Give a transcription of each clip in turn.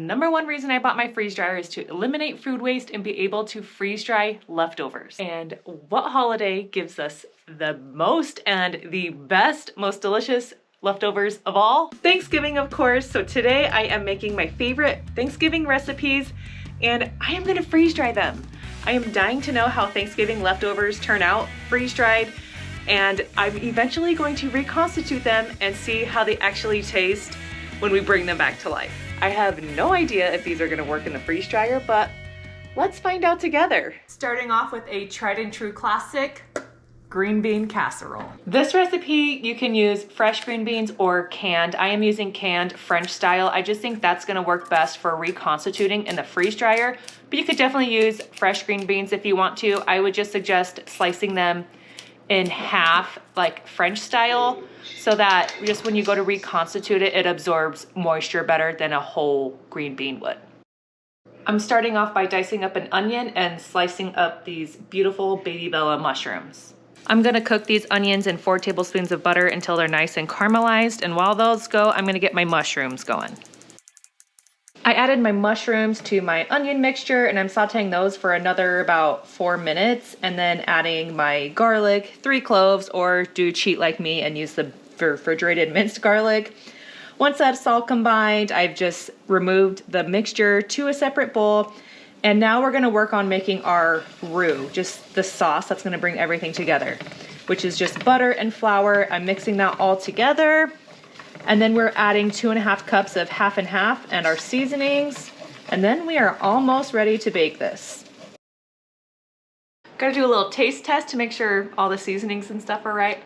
number one reason I bought my freeze dryer is to eliminate food waste and be able to freeze dry leftovers. And what holiday gives us the most and the best, most delicious leftovers of all? Thanksgiving, of course. So today I am making my favorite Thanksgiving recipes and I am gonna freeze dry them. I am dying to know how Thanksgiving leftovers turn out freeze dried, and I'm eventually going to reconstitute them and see how they actually taste when we bring them back to life. I have no idea if these are gonna work in the freeze dryer, but let's find out together. Starting off with a tried and true classic, green bean casserole. This recipe, you can use fresh green beans or canned. I am using canned French style. I just think that's gonna work best for reconstituting in the freeze dryer, but you could definitely use fresh green beans if you want to. I would just suggest slicing them in half, like French style, so that just when you go to reconstitute it, it absorbs moisture better than a whole green bean would. I'm starting off by dicing up an onion and slicing up these beautiful baby bella mushrooms. I'm gonna cook these onions in 4 tablespoons of butter until they're nice and caramelized, and while those go, I'm gonna get my mushrooms going. I added my mushrooms to my onion mixture and I'm sauteing those for another about 4 minutes, and then adding my garlic, 3 cloves, or do cheat like me and use the refrigerated minced garlic. Once that's all combined, I've just removed the mixture to a separate bowl. And now we're gonna work on making our roux, just the sauce that's gonna bring everything together, which is just butter and flour. I'm mixing that all together. And then we're adding 2.5 cups of half and half and our seasonings. And then we are almost ready to bake this. Gotta do a little taste test to make sure all the seasonings and stuff are right.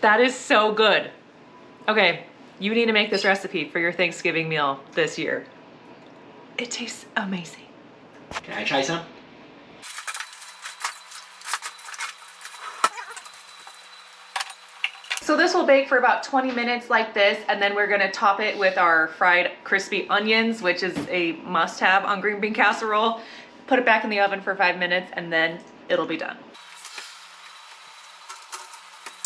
That is so good. Okay. You need to make this recipe for your Thanksgiving meal this year. It tastes amazing. Can I try some? So this will bake for about 20 minutes like this, and then we're gonna top it with our fried crispy onions, which is a must-have on green bean casserole. Put it back in the oven for 5 minutes, and then it'll be done.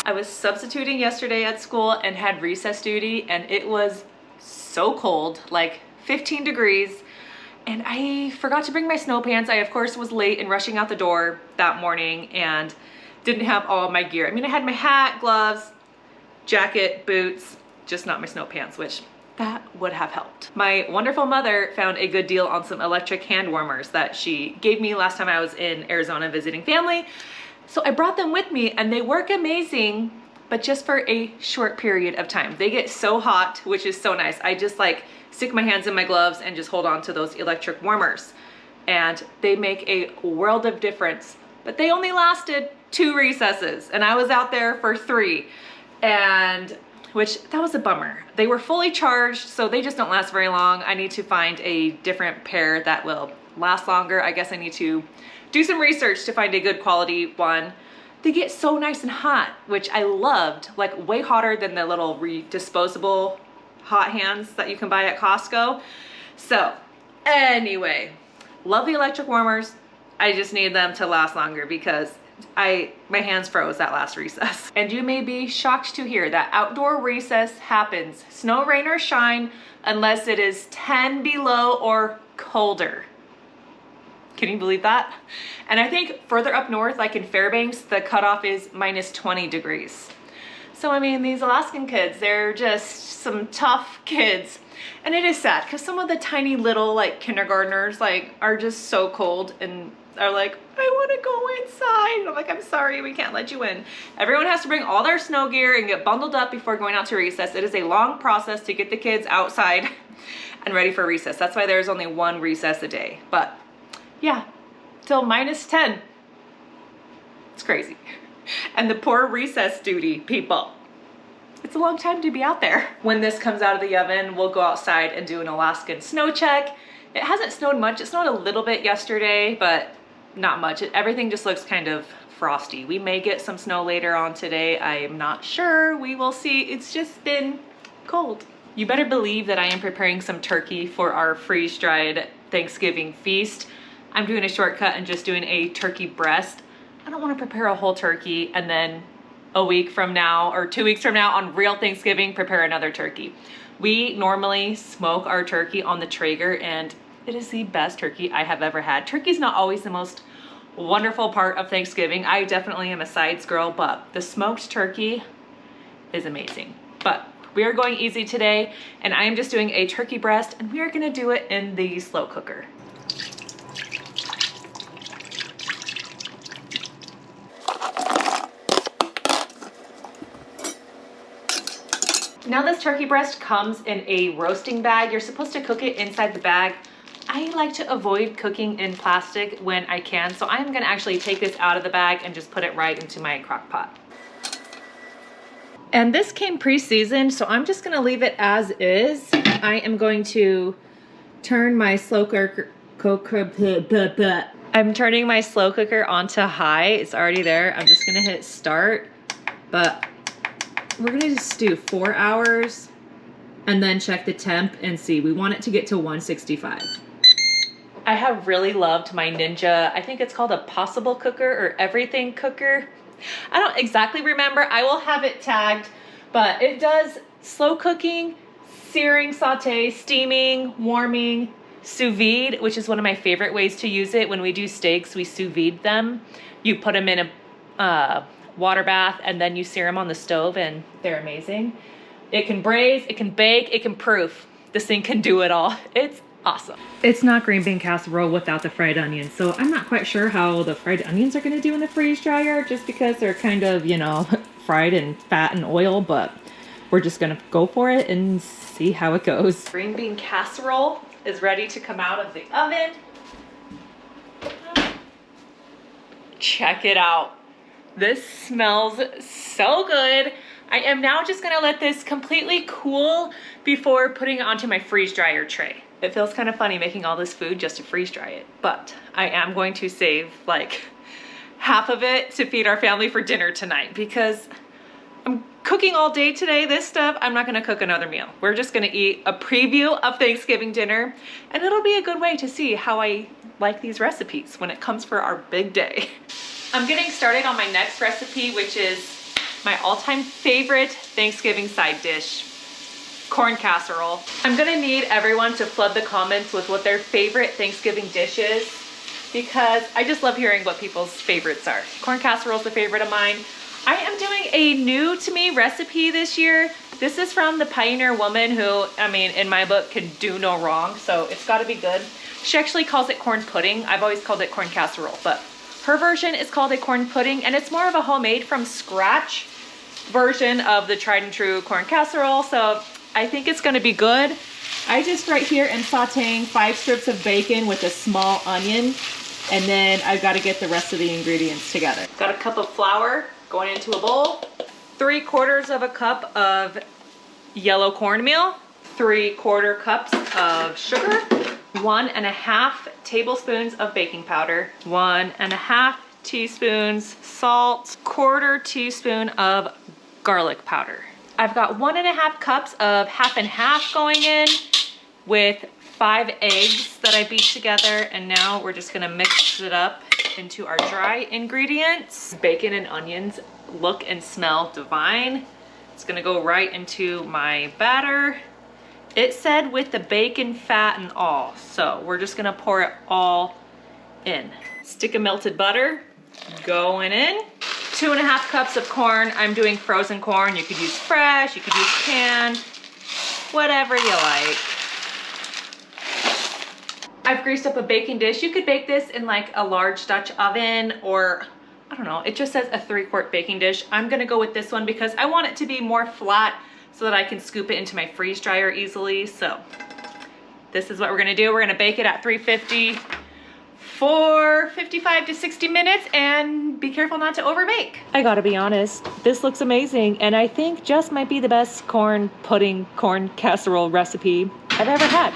I was substituting yesterday at school and had recess duty, and it was so cold, like 15 degrees, and I forgot to bring my snow pants. I, of course, was late and rushing out the door that morning and didn't have all of my gear. I mean, I had my hat, gloves, jacket, boots, just not my snow pants, which that would have helped. My wonderful mother found a good deal on some electric hand warmers that she gave me last time I was in Arizona visiting family. So I brought them with me and they work amazing, but just for a short period of time. They get so hot, which is so nice. I just like stick my hands in my gloves and just hold on to those electric warmers. And they make a world of difference, but they only lasted 2 recesses and I was out there for 3, and which that was a bummer. They were fully charged, so they just don't last very long. I need to find a different pair that will last longer. I guess I need to do some research to find a good quality one. They get so nice and hot, which I loved, like way hotter than the little disposable hot hands that you can buy at Costco. So anyway, love the electric warmers. I just need them to last longer because my hands froze that last recess. And you may be shocked to hear that outdoor recess happens, snow, rain, or shine, unless it is 10 below or colder. Can you believe that? And I think further up north, like in Fairbanks, the cutoff is -20 degrees. So I mean, these Alaskan kids, they're just some tough kids. And it is sad because some of the tiny little like kindergartners like are just so cold and are like, I want to go inside. And I'm like, I'm sorry, we can't let you in. Everyone has to bring all their snow gear and get bundled up before going out to recess. It is a long process to get the kids outside and ready for recess. That's why there's only 1 recess a day. But yeah, till -10. It's crazy. And the poor recess duty people. It's a long time to be out there. When this comes out of the oven, we'll go outside and do an Alaskan snow check. It hasn't snowed much. It snowed a little bit yesterday, but not much. Everything just looks kind of frosty. We may get some snow later on today. I am not sure. We will see. It's just been cold. You better believe that I am preparing some turkey for our freeze-dried Thanksgiving feast. I'm doing a shortcut and just doing a turkey breast. I don't want to prepare a whole turkey and then a week from now or 2 weeks from now on real Thanksgiving, prepare another turkey. We normally smoke our turkey on the Traeger, and it is the best turkey I have ever had. Turkey's not always the most wonderful part of Thanksgiving. I definitely am a sides girl, but the smoked turkey is amazing. But we are going easy today, and I am just doing a turkey breast, and we are gonna do it in the slow cooker. Now this turkey breast comes in a roasting bag. You're supposed to cook it inside the bag. I like to avoid cooking in plastic when I can, so I'm gonna actually take this out of the bag and just put it right into my crock pot. And this came pre-seasoned, so I'm just gonna leave it as is. I am going to turn my slow cooker, I'm turning my slow cooker onto high. It's already there. I'm just gonna hit start, but we're gonna just do 4 hours and then check the temp and see. We want it to get to 165. I have really loved my Ninja, I think it's called a possible cooker or everything cooker. I don't exactly remember. I will have it tagged, but it does slow cooking, searing, saute, steaming, warming, sous vide, which is one of my favorite ways to use it. When we do steaks, we sous vide them. You put them in a water bath and then you sear them on the stove, and they're amazing. It can braise, it can bake, it can proof. This thing can do it all. It's awesome. It's not green bean casserole without the fried onions, so I'm not quite sure how the fried onions are gonna do in the freeze dryer, just because they're kind of, you know, fried in fat and oil, but we're just gonna go for it and see how it goes. Green bean casserole is ready to come out of the oven. Check it out. This smells so good. I am now just gonna let this completely cool before putting it onto my freeze dryer tray. It feels kind of funny making all this food just to freeze dry it, but I am going to save like half of it to feed our family for dinner tonight, because I'm cooking all day today. This stuff, I'm not gonna cook another meal. We're just gonna eat a preview of Thanksgiving dinner, and it'll be a good way to see how I like these recipes when it comes for our big day. I'm getting started on my next recipe, which is my all-time favorite Thanksgiving side dish, corn casserole. I'm gonna need everyone to flood the comments with what their favorite Thanksgiving dish is, because I just love hearing what people's favorites are. Corn casserole is a favorite of mine. I am doing a new to me recipe this year. This is from the Pioneer Woman, who, I mean, in my book can do no wrong, so it's gotta be good. She actually calls it corn pudding. I've always called it corn casserole, but her version is called a corn pudding, and it's more of a homemade from scratch version of the tried and true corn casserole, so I think it's gonna be good. I just right here am sauteing 5 strips of bacon with a small onion, and then I've got to get the rest of the ingredients together. Got a cup of flour going into a bowl, 3/4 of a cup of yellow cornmeal, 3/4 cups of sugar, 1.5 tablespoons of baking powder, 1.5 teaspoons salt, 1/4 teaspoon of garlic powder. I've got 1.5 cups of half and half going in with 5 eggs that I beat together, and now we're just gonna mix it up into our dry ingredients. Bacon and onions look and smell divine. It's gonna go right into my batter. It said with the bacon fat and all, so we're just gonna pour it all in. Stick of melted butter going in. 2.5 cups of corn. I'm doing frozen corn. You could use fresh, you could use canned, whatever you like. I've greased up a baking dish. You could bake this in like a large Dutch oven, or I don't know, it just says a 3-quart baking dish. I'm gonna go with this one because I want it to be more flat so that I can scoop it into my freeze dryer easily. So this is what we're gonna do. We're gonna bake it at 350 for 55 to 60 minutes, and be careful not to overbake. I gotta be honest, this looks amazing, and I think just might be the best corn pudding, corn casserole recipe I've ever had.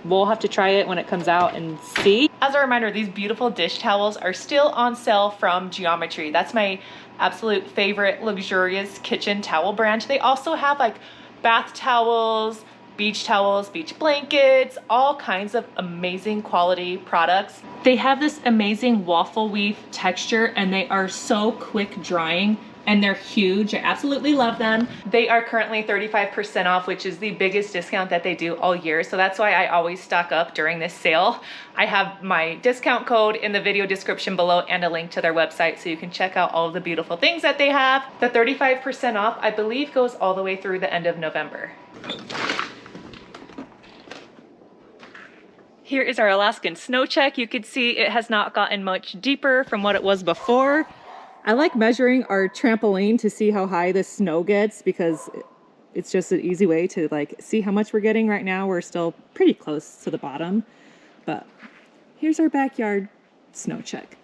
We'll have to try it when it comes out and see. As a reminder, these beautiful dish towels are still on sale from Geometry. That's my absolute favorite luxurious kitchen towel brand. They also have like bath towels, beach blankets, all kinds of amazing quality products. They have this amazing waffle weave texture, and they are so quick drying. and they're huge. I absolutely love them. They are currently 35% off, which is the biggest discount that they do all year. So that's why I always stock up during this sale. I have my discount code in the video description below and a link to their website so you can check out all of the beautiful things that they have. The 35% off, I believe, goes all the way through the end of November. Here is our Alaskan snow check. You can see it has not gotten much deeper from what it was before. I like measuring our trampoline to see how high the snow gets because it's just an easy way to like see how much we're getting. Right now we're still pretty close to the bottom, but here's our backyard snow check.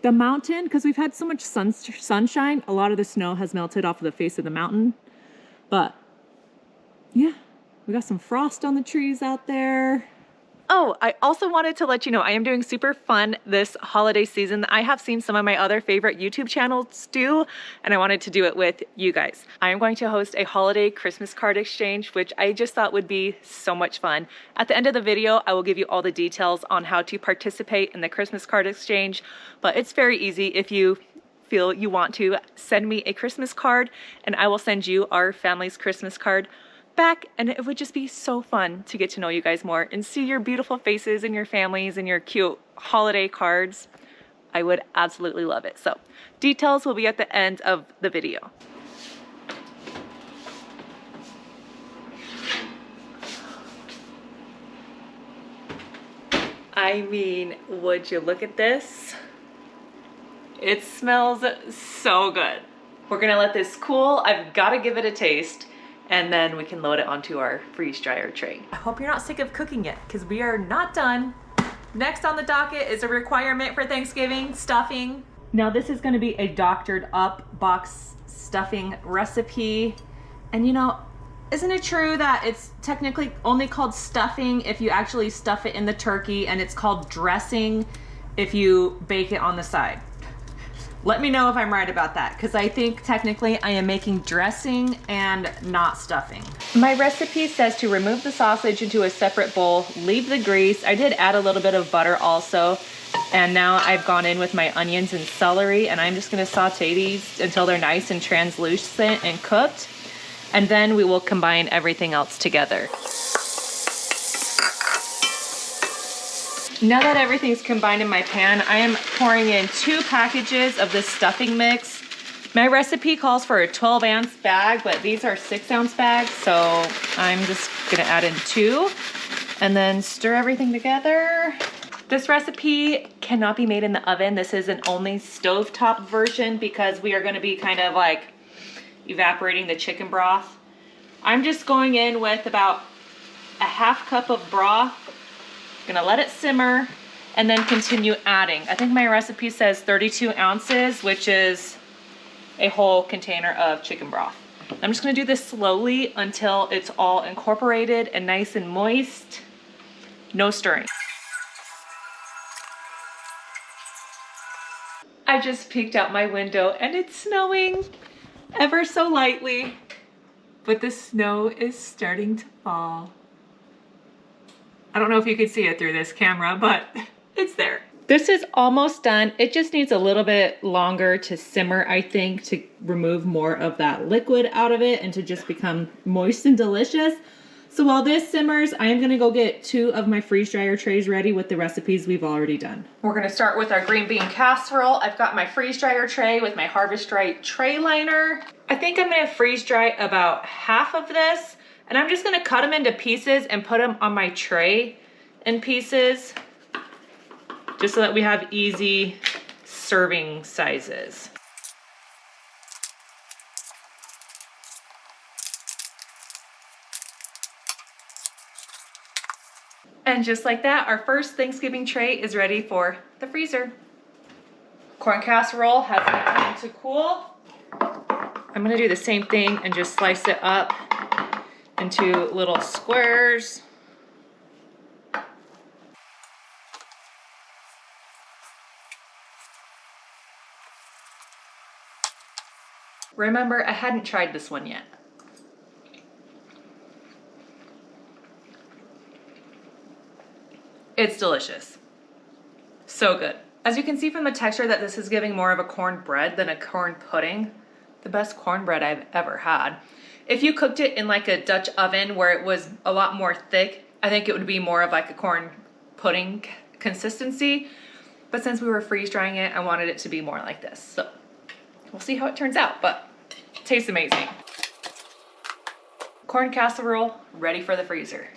The mountain, because we've had so much sunshine, a lot of the snow has melted off of the face of the mountain. But yeah, we got some frost on the trees out there. Oh, I also wanted to let you know I am doing super fun this holiday season. I have seen some of my other favorite YouTube channels do, and I wanted to do it with you guys. I am going to host a holiday Christmas card exchange, which I just thought would be so much fun. At the end of the video, I will give you all the details on how to participate in the Christmas card exchange, but it's very easy. If you feel you want to, send me a Christmas card, and I will send you our family's Christmas card back, and it would just be so fun to get to know you guys more and see your beautiful faces and your families and your cute holiday cards. I would absolutely love it. So details will be at the end of the video. I mean, would you look at this? It smells so good. We're gonna let this cool. I've got to give it a taste, and then we can load it onto our freeze dryer tray. I hope you're not sick of cooking yet, because we are not done. Next on the docket is a requirement for Thanksgiving, stuffing. Now this is gonna be a doctored up box stuffing recipe. And you know, isn't it true that it's technically only called stuffing if you actually stuff it in the turkey, and it's called dressing if you bake it on the side? Let me know if I'm right about that, because I think technically I am making dressing and not stuffing. My recipe says to remove the sausage into a separate bowl, leave the grease. I did add a little bit of butter also, and now I've gone in with my onions and celery, and I'm just gonna saute these until they're nice and translucent and cooked, and then we will combine everything else together. Now that everything's combined in my pan, I am pouring in 2 packages of this stuffing mix. My recipe calls for a 12-ounce bag, but these are 6-ounce bags, so I'm just gonna add in 2 and then stir everything together. This recipe cannot be made in the oven. This is an only stovetop version because we are gonna be kind of like evaporating the chicken broth. I'm just going in with about a 1/2 cup of broth. Gonna let it simmer and then continue adding. I think my recipe says 32 ounces, which is a whole container of chicken broth. I'm just gonna do this slowly until it's all incorporated and nice and moist. No stirring. I just peeked out my window and it's snowing ever so lightly, but the snow is starting to fall. I don't know if you can see it through this camera, but it's there. This is almost done. It just needs a little bit longer to simmer, I think, to remove more of that liquid out of it and to just become moist and delicious. So while this simmers, I am gonna go get 2 of my freeze dryer trays ready with the recipes we've already done. We're gonna start with our green bean casserole. I've got my freeze dryer tray with my Harvest Right tray liner. I think I'm gonna freeze dry about half of this, and I'm just gonna cut them into pieces and put them on my tray in pieces, just so that we have easy serving sizes. And just like that, our first Thanksgiving tray is ready for the freezer. Corn casserole has been time to cool. I'm gonna do the same thing and just slice it up into little squares. Remember, I hadn't tried this one yet. It's delicious. So good. As you can see from the texture that this is giving more of a corn bread than a corn pudding. the best cornbread I've ever had. If you cooked it in like a Dutch oven where it was a lot more thick, I think it would be more of like a corn pudding consistency. But since we were freeze drying it, I wanted it to be more like this. So we'll see how it turns out, but it tastes amazing. Corn casserole ready for the freezer.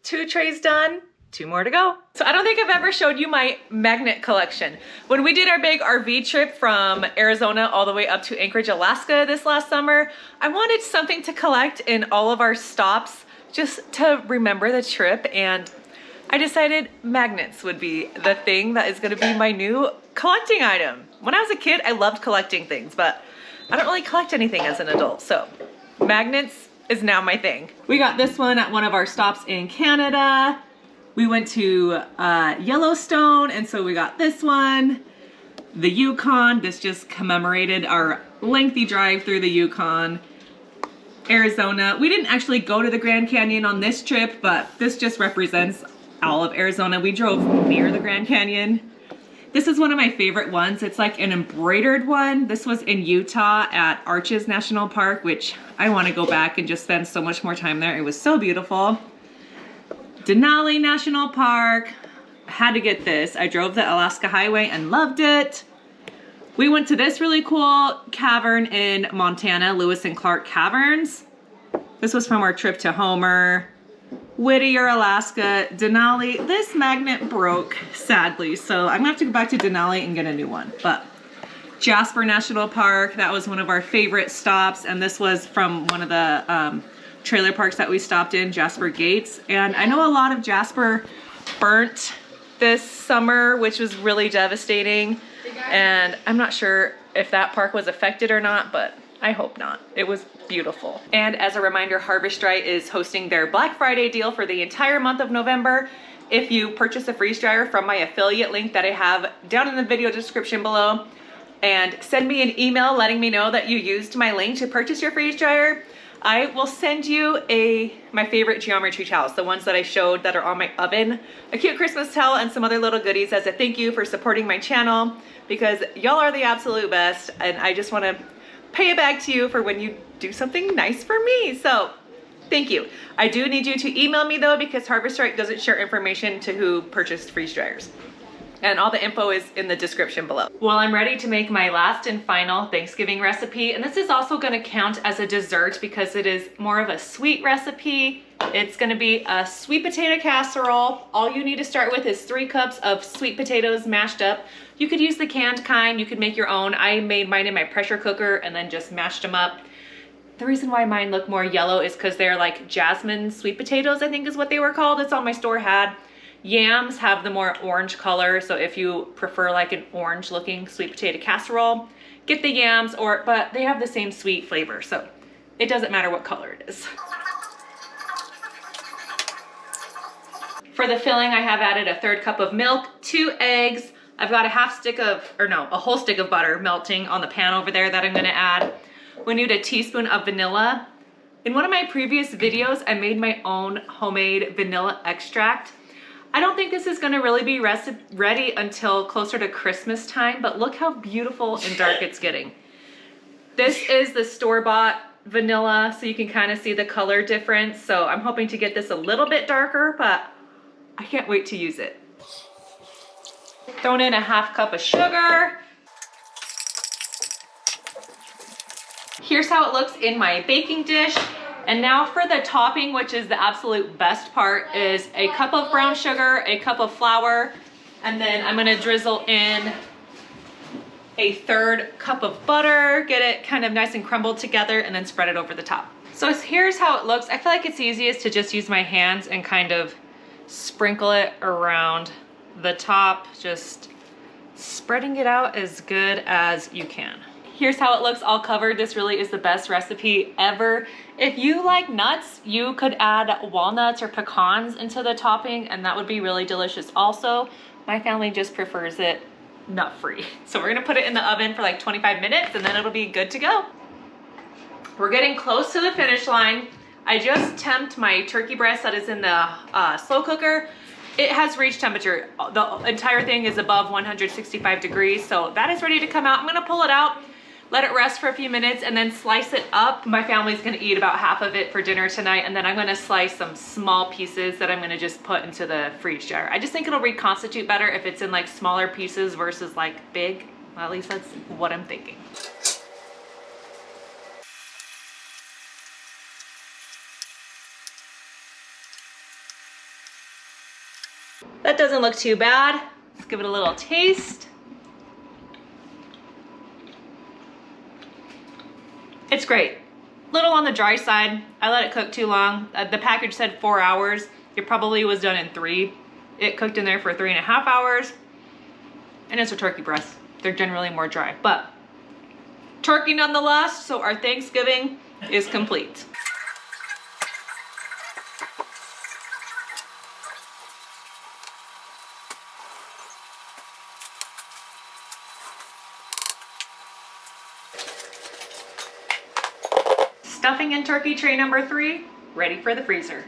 2 trays done, 2 more to go. So I don't think I've ever showed you my magnet collection. When we did our big RV trip from Arizona all the way up to Anchorage, Alaska this last summer, I wanted something to collect in all of our stops just to remember the trip, and I decided magnets would be the thing that is gonna be my new collecting item. When I was a kid, I loved collecting things, but I don't really collect anything as an adult, so magnets is now my thing. We got this one at one of our stops in Canada. We went to Yellowstone, and so we got this one. The Yukon, this just commemorated our lengthy drive through the Yukon. Arizona, we didn't actually go to the Grand Canyon on this trip, but this just represents all of Arizona. We drove near the Grand Canyon. This is one of my favorite ones. It's like an embroidered one. This was in Utah at Arches National Park, which I want to go back and just spend so much more time there. It was so beautiful. Denali National Park. Had to get this. I drove the Alaska Highway and loved it. We went to this really cool cavern in Montana, Lewis and Clark Caverns. This was from our trip to Homer. Whittier, Alaska, Denali. This magnet broke, sadly, so I'm gonna have to go back to Denali and get a new one. But Jasper National Park, that was one of our favorite stops, and this was from one of the trailer parks that we stopped in, Jasper Gates. And I know a lot of Jasper burnt this summer, which was really devastating. And I'm not sure if that park was affected or not, but I hope not. It was beautiful. And as a reminder, Harvest Dry is hosting their Black Friday deal for the entire month of November. If you purchase a freeze dryer from my affiliate link that I have down in the video description below, and send me an email letting me know that you used my link to purchase your freeze dryer, I will send you my favorite geometry towels, the ones that I showed that are on my oven, a cute Christmas towel, and some other little goodies as a thank you for supporting my channel, because y'all are the absolute best, and I just want to pay it back to you for when you do something nice for me. So thank you. I do need you to email me though, because Harvest Dry doesn't share information to who purchased freeze dryers. And all the info is in the description below. Well, I'm ready to make my last and final Thanksgiving recipe. And this is also gonna count as a dessert because it is more of a sweet recipe. It's gonna be a sweet potato casserole. All you need to start with is 3 cups of sweet potatoes mashed up. You could use the canned kind, you could make your own. I made mine in my pressure cooker and then just mashed them up. The reason why mine look more yellow is because they're like jasmine sweet potatoes, I think is what they were called. It's all my store had. Yams have the more orange color, so if you prefer like an orange looking sweet potato casserole, get the yams, but they have the same sweet flavor, so it doesn't matter what color it is. For the filling, I have added a 1/3 cup of milk, 2 eggs. I've got a whole stick of butter melting on the pan over there that I'm gonna add. We need a teaspoon of vanilla. In one of my previous videos, I made my own homemade vanilla extract. I don't think this is gonna really be ready until closer to Christmas time, but look how beautiful and dark it's getting. This is the store-bought vanilla, so you can kind of see the color difference. So I'm hoping to get this a little bit darker, but I can't wait to use it. Thrown in a 1/2 cup of sugar. Here's how it looks in my baking dish. And now for the topping, which is the absolute best part, is a cup of brown sugar, a cup of flour, and then I'm gonna drizzle in a 1/3 cup of butter, get it kind of nice and crumbled together, and then spread it over the top. So here's how it looks. I feel like it's easiest to just use my hands and kind of sprinkle it around the top, just spreading it out as good as you can. Here's how it looks all covered. This really is the best recipe ever. If you like nuts, you could add walnuts or pecans into the topping, and that would be really delicious also. My family just prefers it nut-free. So we're gonna put it in the oven for like 25 minutes and then it'll be good to go. We're getting close to the finish line. I just temped my turkey breast that is in the slow cooker, It has reached temperature. The entire thing is above 165 degrees, so that is ready to come out. I'm gonna pull it out, let it rest for a few minutes, and then slice it up. My family's gonna eat about half of it for dinner tonight, and then I'm gonna slice some small pieces that I'm gonna just put into the freeze jar. I just think it'll reconstitute better if it's in like smaller pieces versus like big. Well, at least that's what I'm thinking. That doesn't look too bad. Let's give it a little taste. It's great. Little on the dry side. I let it cook too long. The package said 4 hours. It probably was done in 3. It cooked in there for 3.5 hours. And it's a turkey breast. They're generally more dry, but turkey nonetheless, so our Thanksgiving is complete. Stuffing in turkey tray number 3, ready for the freezer.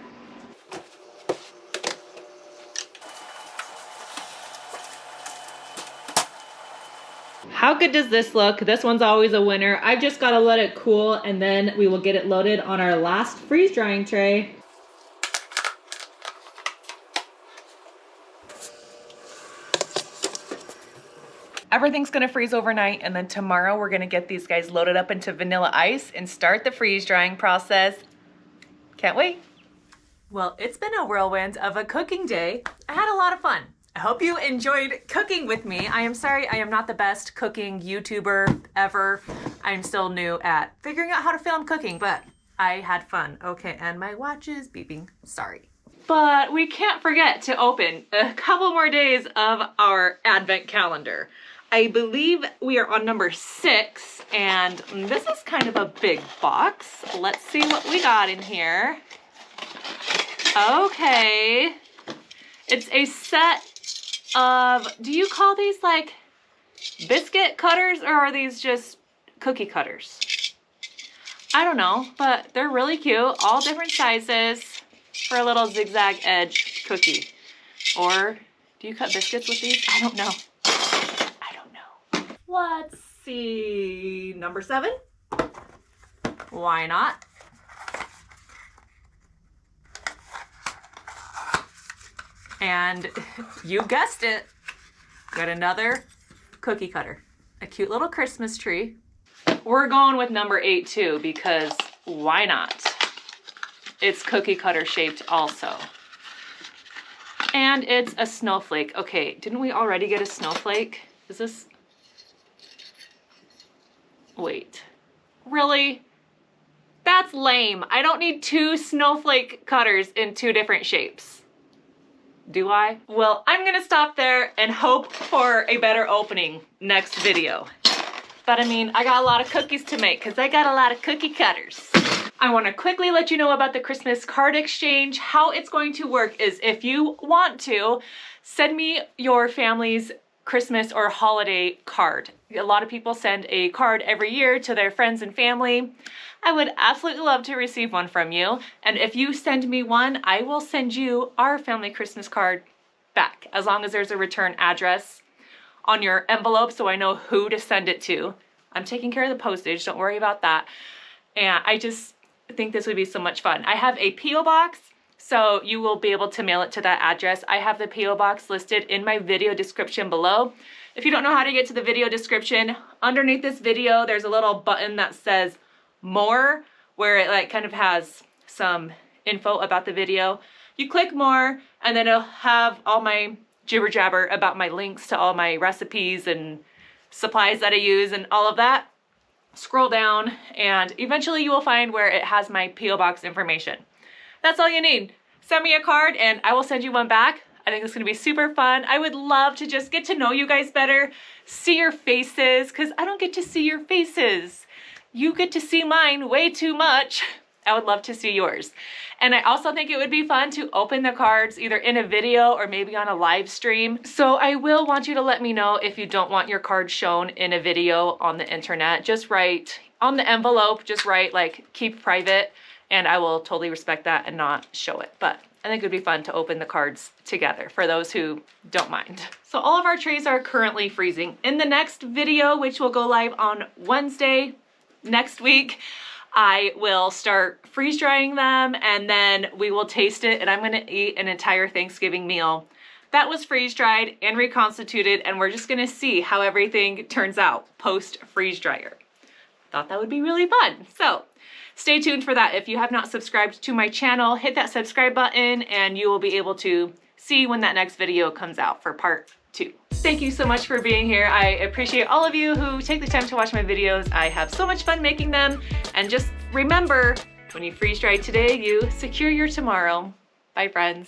How good does this look? This one's always a winner. I've just got to let it cool and then we will get it loaded on our last freeze drying tray. Everything's gonna freeze overnight, and then tomorrow we're gonna get these guys loaded up into vanilla ice and start the freeze drying process. Can't wait. Well, it's been a whirlwind of a cooking day. I had a lot of fun. I hope you enjoyed cooking with me. I am sorry I am not the best cooking YouTuber ever. I'm still new at figuring out how to film cooking, but I had fun. Okay, and my watch is beeping, sorry. But we can't forget to open a couple more days of our advent calendar. I believe we are on number 6, and this is kind of a big box. Let's see what we got in here. Okay. It's a set of, do you call these like biscuit cutters, or are these just cookie cutters? I don't know, but they're really cute. All different sizes for a little zigzag edge cookie. Or do you cut biscuits with these? I don't know. Let's see, number 7. Why not? And you guessed it, got another cookie cutter. A cute little Christmas tree. We're going with number 8 too, because why not? It's cookie cutter shaped also. And it's a snowflake. Okay, didn't we already get a snowflake? Is this? Wait, really? That's lame. I don't need 2 snowflake cutters in 2 different shapes. Do I? Well, I'm gonna stop there and hope for a better opening next video. But I mean, I got a lot of cookies to make because I got a lot of cookie cutters. I want to quickly let you know about the Christmas card exchange. How it's going to work is if you want to, send me your family's Christmas or holiday card. A lot of people send a card every year to their friends and family. I would absolutely love to receive one from you. And if you send me one, I will send you our family Christmas card back, as long as there's a return address on your envelope so I know who to send it to. I'm taking care of the postage, don't worry about that. And I just think this would be so much fun. I have a P.O. box, so you will be able to mail it to that address. I have the P.O. box listed in my video description below. If you don't know how to get to the video description, underneath this video, there's a little button that says more, where it like kind of has some info about the video. You click more, and then it'll have all my jibber jabber about my links to all my recipes and supplies that I use and all of that. Scroll down, and eventually you will find where it has my P.O. box information. That's all you need. Send me a card and I will send you one back. I think it's gonna be super fun. I would love to just get to know you guys better, see your faces, because I don't get to see your faces. You get to see mine way too much. I would love to see yours. And I also think it would be fun to open the cards either in a video or maybe on a live stream. So I will want you to let me know if you don't want your card shown in a video on the internet. Just write on the envelope, just write like keep private, and I will totally respect that and not show it. But I think it would be fun to open the cards together for those who don't mind. So all of our trays are currently freezing. In the next video, which will go live on Wednesday next week, I will start freeze drying them, and then we will taste it, and I'm gonna eat an entire Thanksgiving meal that was freeze dried and reconstituted, and we're just gonna see how everything turns out post freeze dryer. Thought that would be really fun. So stay tuned for that. If you have not subscribed to my channel, hit that subscribe button and you will be able to see when that next video comes out for part 2. Thank you so much for being here. I appreciate all of you who take the time to watch my videos. I have so much fun making them. And just remember, when you freeze dry today, you secure your tomorrow. Bye, friends.